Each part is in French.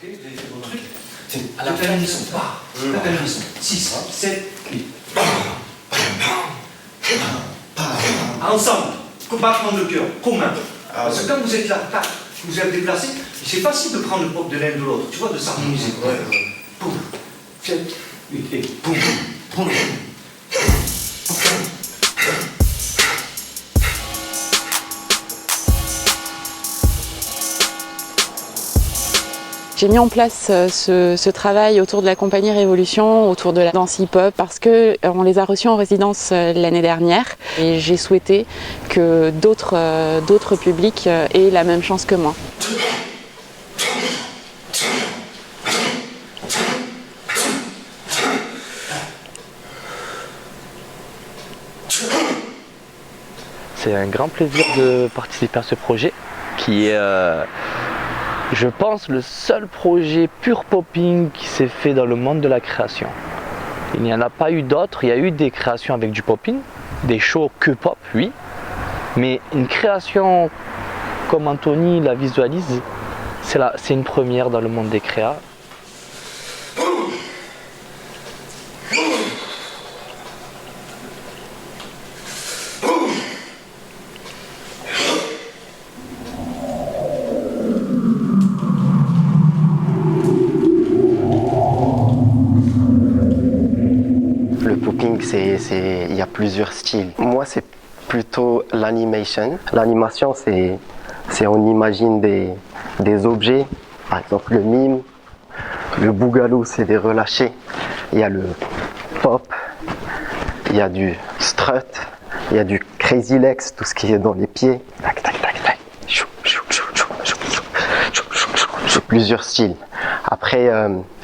À la terminaison. La terminaison. 6, 7, 8. Ensemble. Battement de cœur. Commun. Parce que quand vous êtes là, tac, vous êtes déplacé, c'est facile de prendre le pop de l'un de l'autre. Tu vois, de s'harmoniser. Poum. 7, 8 et poum. Poum. J'ai mis en place ce travail autour de la compagnie Révolution, autour de la danse hip-hop, parce qu'on les a reçus en résidence l'année dernière et j'ai souhaité que d'autres publics aient la même chance que moi. C'est un grand plaisir de participer à ce projet qui est, je pense, le seul projet pur popping qui s'est fait dans le monde de la création. Il n'y en a pas eu d'autres, il y a eu des créations avec du popping, des shows que pop, oui, mais une création comme Anthony la visualise, c'est une première dans le monde des créas. Le popping, il y a plusieurs styles. Moi, c'est plutôt l'animation. L'animation, c'est on imagine des objets. Par exemple, le mime, le boogaloo, c'est des relâchés. Il y a le pop, il y a du strut, il y a du crazy legs, tout ce qui est dans les pieds. Tac, tac, tac, tac. Plusieurs styles. Après,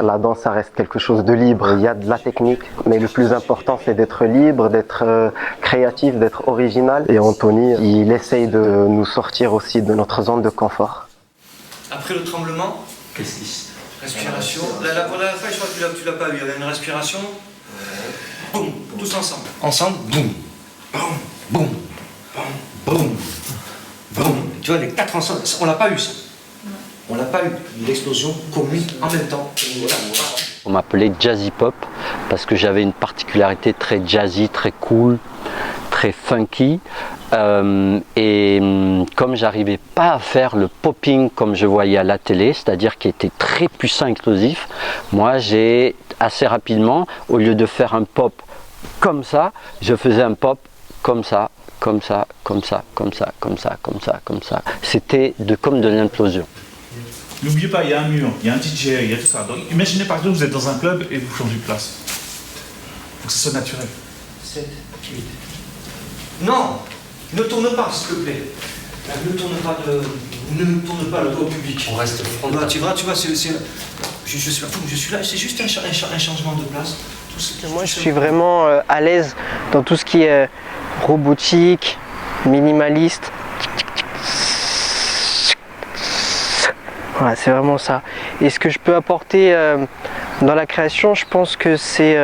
la danse, ça reste quelque chose de libre. Il y a de la technique, mais le plus important, c'est d'être libre, d'être créatif, d'être original. Et Anthony, il essaye de nous sortir aussi de notre zone de confort. Après le tremblement, qu'est-ce qui se... Respiration. Pour la fois, je crois que tu l'as pas eu. Il y avait une respiration. Boum. Tous ensemble. Ensemble. Boum. Boum. Boum. Boum. Boum. Tu vois, les quatre ensemble. On l'a pas eu, ça. On n'a pas eu l'explosion commune en même temps. On m'appelait Jazzy Pop parce que j'avais une particularité très jazzy, très cool, très funky. Et comme j'arrivais pas à faire le popping comme je voyais à la télé, c'est-à-dire qui était très puissant, explosif, moi j'ai assez rapidement, au lieu de faire un pop comme ça, je faisais un pop comme ça, comme ça, comme ça, comme ça, comme ça, comme ça, comme ça. C'était comme de l'implosion. N'oubliez pas, il y a un mur, il y a un DJ, il y a tout ça. Donc imaginez par exemple, vous êtes dans un club et vous changez de place. Il faut que ce soit naturel. 7, 8. Non, ne tourne pas, s'il te plaît. Ne tourne pas le dos au public. On reste frontal. Tu vois, je suis là, c'est juste un changement de place. Moi, je suis vraiment à l'aise dans tout ce qui est robotique, minimaliste. Voilà, c'est vraiment ça. Et ce que je peux apporter dans la création, je pense que c'est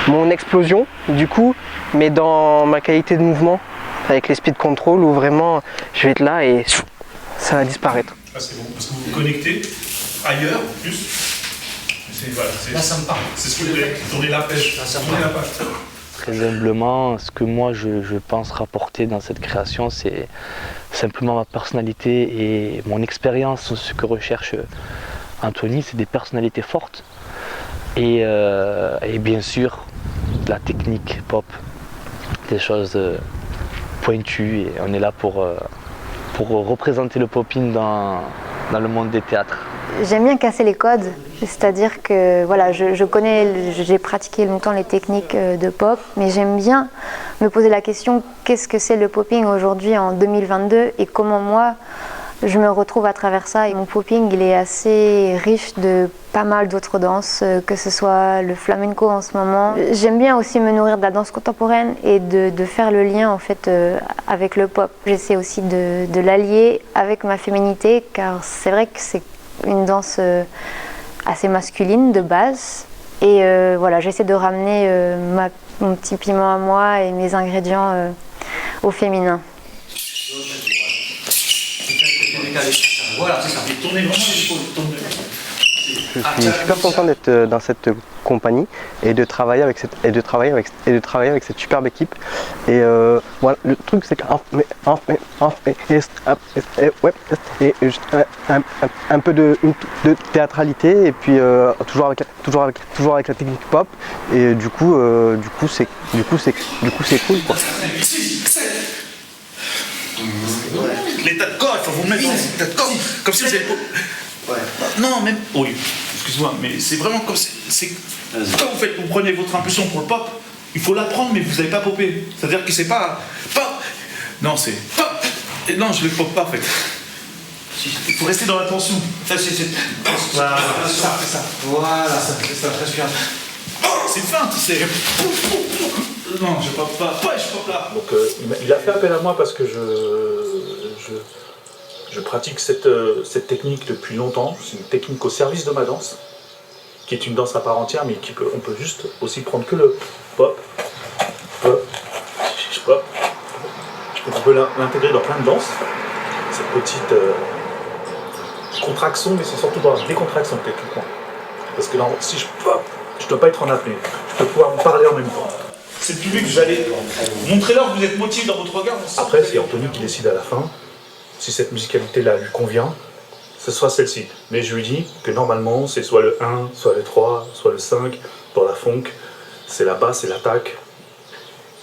mon explosion, du coup, mais dans ma qualité de mouvement, avec les speed control, où vraiment je vais être là et ça va disparaître. Ah, c'est bon, parce que vous vous connectez ailleurs, plus. Voilà, là, ça me parle. C'est ce que vous voulez, tourner la pêche. Là, ça me tourner la parle. page. Très humblement, ce que moi je pense rapporter dans cette création, c'est simplement ma personnalité et mon expérience. Ce que recherche Anthony, c'est des personnalités fortes et bien sûr de la technique pop, des choses pointues, et on est là pour représenter le popping dans le monde des théâtres. J'aime bien casser les codes, c'est-à-dire que voilà, j'ai pratiqué longtemps les techniques de pop, mais j'aime bien me poser la question qu'est-ce que c'est le popping aujourd'hui en 2022 et comment moi je me retrouve à travers ça. Et mon popping, il est assez riche de pas mal d'autres danses, que ce soit le flamenco en ce moment. J'aime bien aussi me nourrir de la danse contemporaine et de faire le lien en fait avec le pop. J'essaie aussi de l'allier avec ma féminité, car c'est vrai que c'est une danse assez masculine de base. Et voilà, j'essaie de ramener mon petit piment à moi et mes ingrédients au féminin. Voilà, c'est ça. Tournez vraiment les épaules. je suis super content d'être dans cette compagnie et de travailler avec cette superbe équipe. Et voilà, le truc c'est qu'un peu de théâtralité et puis toujours avec la technique pop. Et du coup c'est cool quoi. L'état de corps, il faut vous mettre dans l'état de corps, comme si vous avez... Ouais. Non, même... Oui, excuse-moi, mais c'est vraiment comme c'est quand vous prenez votre impulsion pour le pop, il faut l'apprendre, mais vous n'avez pas popé. C'est-à-dire que c'est pas... Pop. Non, c'est... Pop. Et non, je ne le pop pas, en fait. Il faut rester dans la tension. Ça, voilà, c'est ça. Voilà, c'est ça, respiration. C'est fin, c'est... Non, je pop pas. Ouais, je pop là. Donc il a fait appel à moi parce que je pratique cette technique depuis longtemps. C'est une technique au service de ma danse, qui est une danse à part entière, mais on peut juste aussi prendre que le pop, pop, pop. On peut l'intégrer dans plein de danses. Cette petite contraction, mais c'est surtout dans la décontraction techniquement. Parce que là, si je pop, je ne dois pas être en apnée. Je dois pouvoir me parler en même temps. C'est le public que vous allez montrez-leur que vous êtes motivé dans votre regard. Après, c'est Anthony qui décide à la fin si cette musicalité-là lui convient, ce sera celle-ci. Mais je lui dis que normalement, c'est soit le 1, soit le 3, soit le 5. Dans la funk, c'est la basse, c'est l'attaque,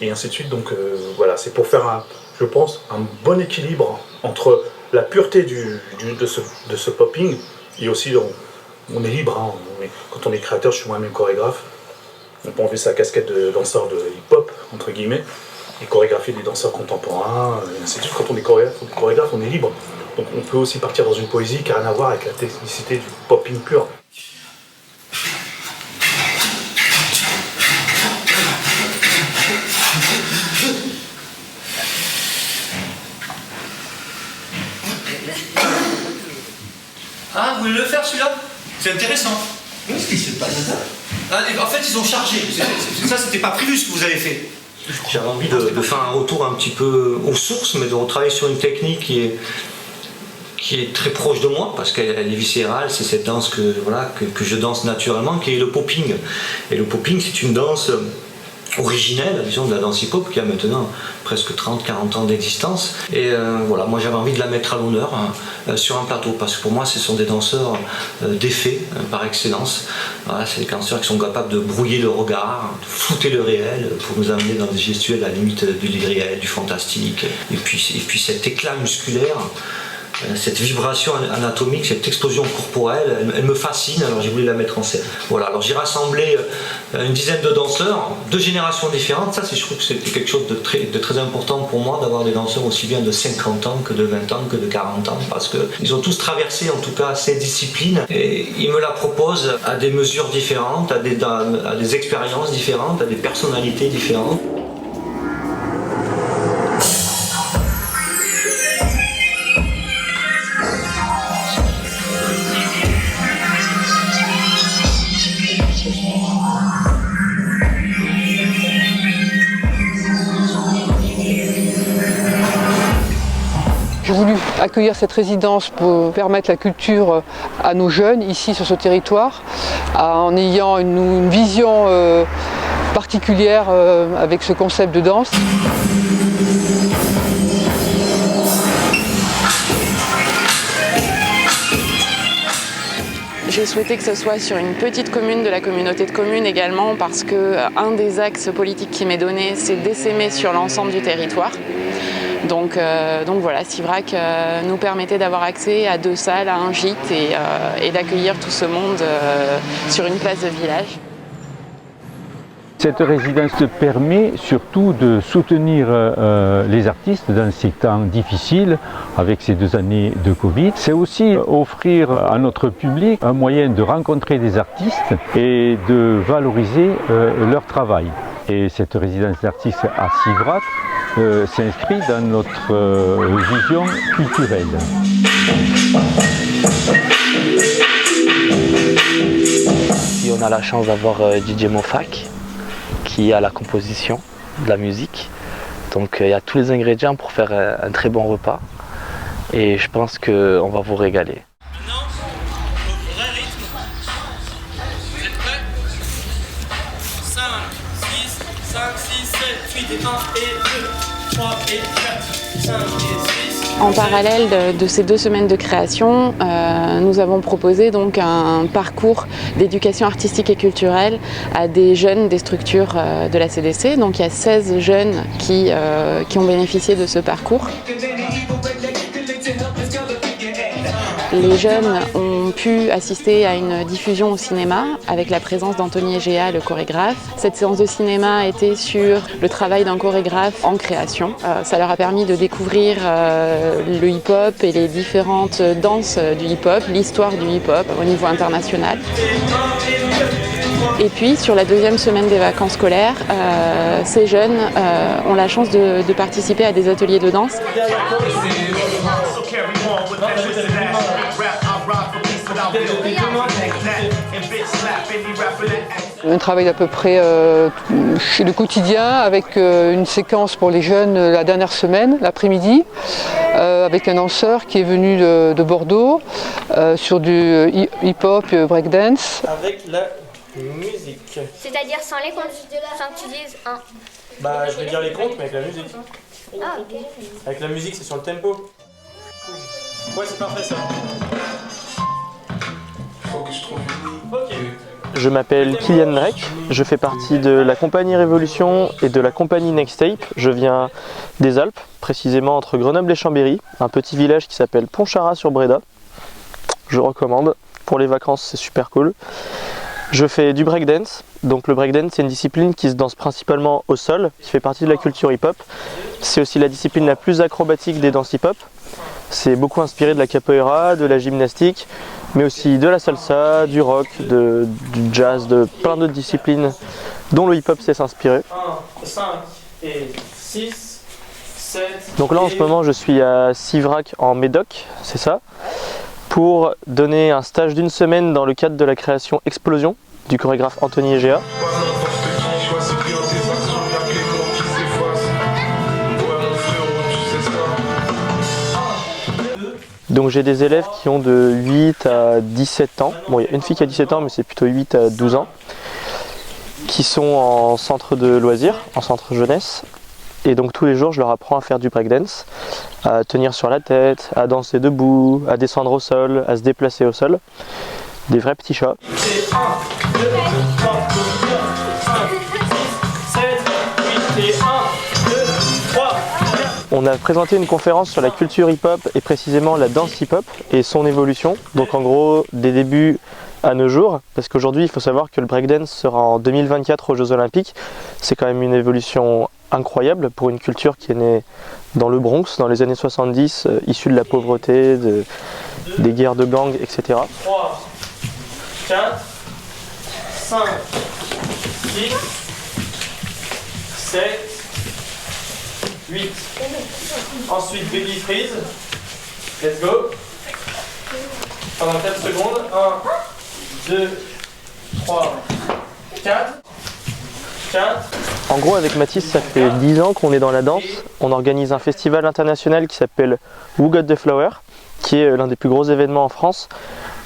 et ainsi de suite. Donc voilà, c'est pour faire, je pense, un bon équilibre entre la pureté de ce popping, et aussi, on est libre. Hein, quand on est créateur, je suis moi-même chorégraphe. On peut enlever sa casquette de danseur de hip-hop, entre guillemets, et chorégraphier des danseurs contemporains, et ainsi de suite. Quand on est chorégraphe, on est libre. Donc on peut aussi partir dans une poésie qui n'a rien à voir avec la technicité du popping pur. Ah, vous voulez le faire celui-là? C'est intéressant. Qu'est-ce qui se passe? En fait, ils ont chargé. Ça, c'était pas prévu ce que vous avez fait. J'avais envie de faire un retour un petit peu aux sources, mais de retravailler sur une technique qui est très proche de moi, parce qu'elle est viscérale. C'est cette danse que je danse naturellement, qui est le popping. Et le popping, c'est une danse originelle, disons, de la danse hip-hop, qui a maintenant presque 30-40 ans d'existence. Et voilà, moi j'avais envie de la mettre à l'honneur sur un plateau, parce que pour moi ce sont des danseurs d'effet par excellence. Voilà, c'est des danseurs qui sont capables de brouiller le regard, de flouter le réel, pour nous amener dans des gestuels à la limite du irréel, du fantastique. Et puis cet éclat musculaire, cette vibration anatomique, cette explosion corporelle, elle me fascine, alors j'ai voulu la mettre en scène. Voilà, alors j'ai rassemblé une dizaine de danseurs, 2 générations différentes. Ça, je trouve que c'était quelque chose de très important pour moi, d'avoir des danseurs aussi bien de 50 ans que de 20 ans que de 40 ans, parce qu'ils ont tous traversé en tout cas cette discipline, et ils me la proposent à des mesures différentes, à des expériences différentes, à des personnalités différentes. J'ai voulu accueillir cette résidence pour permettre la culture à nos jeunes ici sur ce territoire, en ayant une vision particulière avec ce concept de danse. J'ai souhaité que ce soit sur une petite commune de la communauté de communes également, parce que un des axes politiques qui m'est donné, c'est d'essaimer sur l'ensemble du territoire. Donc voilà, Sivrac nous permettait d'avoir accès à 2 salles, à un gîte et d'accueillir tout ce monde sur une place de village. Cette résidence permet surtout de soutenir les artistes dans ces temps difficiles avec ces 2 années de Covid. C'est aussi offrir à notre public un moyen de rencontrer des artistes et de valoriser leur travail. Et cette résidence d'artistes à Sivrac s'inscrit dans notre vision culturelle. Et on a la chance d'avoir DJ Mofak qui est à la composition de la musique. Donc il y a tous les ingrédients pour faire un très bon repas. Et je pense qu'on va vous régaler. Maintenant, au vrai rythme, 6, 7, 8 et 1 et 2, 3 et 4, 5 et 6. En parallèle de ces 2 semaines de création, nous avons proposé donc un parcours d'éducation artistique et culturelle à des jeunes des structures de la CDC. Donc il y a 16 jeunes qui ont bénéficié de ce parcours. Les jeunes ont pu assister à une diffusion au cinéma avec la présence d'Anthony Egea, le chorégraphe. Cette séance de cinéma était sur le travail d'un chorégraphe en création. Ça leur a permis de découvrir le hip-hop et les différentes danses du hip-hop, l'histoire du hip-hop au niveau international. Et puis sur la 2e semaine des vacances scolaires, ces jeunes ont la chance de participer à des ateliers de danse. Un travail d'à peu près chez le quotidien avec une séquence pour les jeunes la dernière semaine, l'après-midi, avec un danseur qui est venu de Bordeaux sur du hip-hop breakdance. Avec la musique. C'est-à-dire sans les comptes, sans que tu dises un. Bah je vais dire les comptes mais avec la musique. Ah ok. Avec la musique c'est sur le tempo. Ouais c'est parfait ça. Ok. Je m'appelle Kylian Drake, je fais partie de la compagnie Révolution et de la compagnie Next Tape. Je viens des Alpes, précisément entre Grenoble et Chambéry, un petit village qui s'appelle Pontcharrat-sur-Bréda. Je recommande, pour les vacances c'est super cool. Je fais du breakdance, donc le breakdance c'est une discipline qui se danse principalement au sol, qui fait partie de la culture hip-hop. C'est aussi la discipline la plus acrobatique des danses hip-hop. C'est beaucoup inspiré de la capoeira, de la gymnastique, mais aussi de la salsa, du rock, du jazz, de plein d'autres disciplines dont le hip-hop sait s'inspirer. 1, 5 et 6, 7. Donc là en ce moment je suis à Sivrac en Médoc, c'est ça, pour donner un stage d'1 semaine dans le cadre de la création Explosion du chorégraphe Anthony Egea. Donc j'ai des élèves qui ont de 8 à 17 ans, bon il y a une fille qui a 17 ans mais c'est plutôt 8 à 12 ans, qui sont en centre de loisirs, en centre jeunesse. Et donc tous les jours je leur apprends à faire du breakdance, à tenir sur la tête, à danser debout, à descendre au sol, à se déplacer au sol. Des vrais petits chats. 1, 2, 3, 4, 5, 6, 7, 8 et 1, 2, 3, 4. On a présenté une conférence sur la culture hip-hop et précisément la danse hip-hop et son évolution. Donc en gros des débuts à nos jours, parce qu'aujourd'hui il faut savoir que le breakdance sera en 2024 aux Jeux Olympiques. C'est quand même une évolution incroyable pour une culture qui est née dans le Bronx dans les années 70, issue de la pauvreté, des guerres de gangs, etc. 3, 4, 5, 6, 7, 8. Ensuite, baby freeze. Let's go. Pendant 4 secondes. 1, 2, 3, 4. 4. En gros, avec Mathis, ça fait 10 ans qu'on est dans la danse. On organise un festival international qui s'appelle Who Got the Flower, qui est l'un des plus gros événements en France.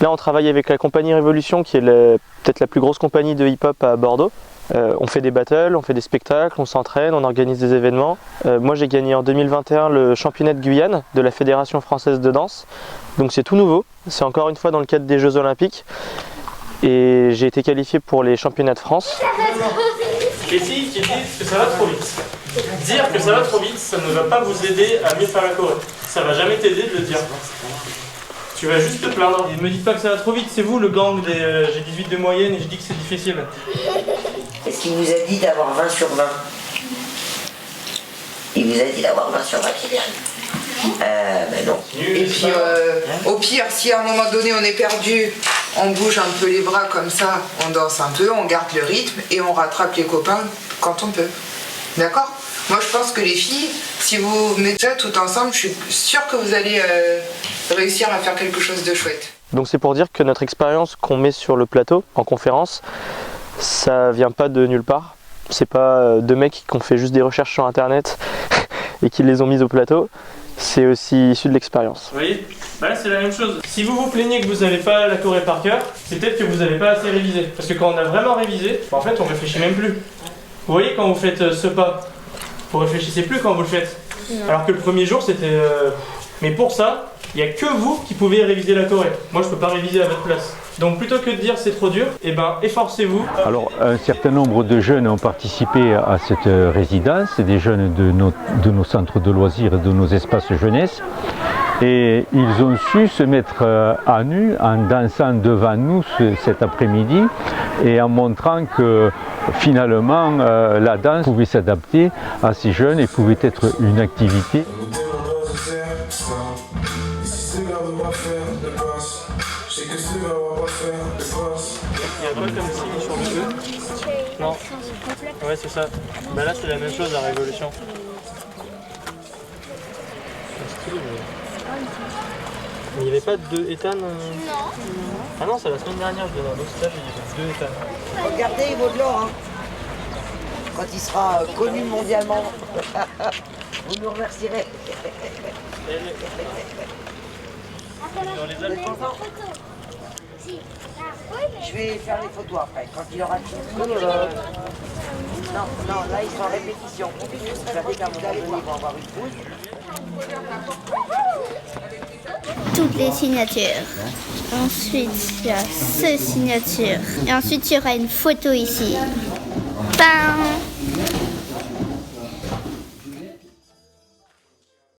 Là, on travaille avec la compagnie Révolution, qui est peut-être la plus grosse compagnie de hip-hop à Bordeaux. On fait des battles, on fait des spectacles, on s'entraîne, on organise des événements. Moi j'ai gagné en 2021 le championnat de Guyane de la Fédération Française de Danse. Donc c'est tout nouveau, c'est encore une fois dans le cadre des Jeux Olympiques. Et j'ai été qualifié pour les championnats de France. Casey qui dit que ça va trop vite. Dire que ça va trop vite, ça ne va pas vous aider à mieux faire la choré. Ça va jamais t'aider de le dire. Tu vas juste te plaindre. Et ne me dites pas que ça va trop vite, c'est vous le gang des j'ai 18 de moyenne et je dis que c'est difficile. Est-ce qu'il vous a dit d'avoir 20 sur 20? Il vous a dit d'avoir 20 sur 20, Kylian? Ben non. Et puis au pire, si à un moment donné on est perdu, on bouge un peu les bras comme ça, on danse un peu, on garde le rythme et on rattrape les copains quand on peut. D'accord? Moi je pense que les filles, si vous mettez ça tout ensemble, je suis sûre que vous allez réussir à faire quelque chose de chouette. Donc c'est pour dire que notre expérience qu'on met sur le plateau en conférence, ça vient pas de nulle part. C'est pas deux mecs qui ont fait juste des recherches sur internet et qui les ont mises au plateau. C'est aussi issu de l'expérience. Vous voyez, bah là c'est la même chose. Si vous vous plaignez que vous n'avez pas la choré par cœur, c'est peut-être que vous n'avez pas assez révisé. Parce que quand on a vraiment révisé, bah en fait on réfléchit même plus. Vous voyez quand vous faites ce pas, vous réfléchissez plus quand vous le faites. Non. Alors que le premier jour c'était... Mais pour ça, il n'y a que vous qui pouvez réviser la choré. Moi je peux pas réviser à votre place. Donc plutôt que de dire c'est trop dur, eh ben efforcez-vous. Alors un certain nombre de jeunes ont participé à cette résidence, des jeunes de nos centres de loisirs et de nos espaces jeunesse. Et ils ont su se mettre à nu en dansant devant nous cet après-midi et en montrant que finalement la danse pouvait s'adapter à ces jeunes et pouvait être une activité. Il y a quoi comme signe sur le E? Non. Ouais, c'est ça. Bah là, c'est la même chose, la révolution. Mais il n'y avait pas de Ethan Non. Ah non, c'est la semaine dernière, je donne un autre stage, il y avait 2 Ethan. Regardez, il vaut de l'or, hein. Quand il sera connu mondialement. Vous nous remercierez. Dans les Alpes. Je vais faire les photos après, quand il aura fini. Non, là ils sont en répétition. Vous savez, quand vous allez venir, ils vont avoir une pause. Toutes les signatures. Ensuite, il y a ce signature. Et ensuite, il y aura une photo ici. Bam!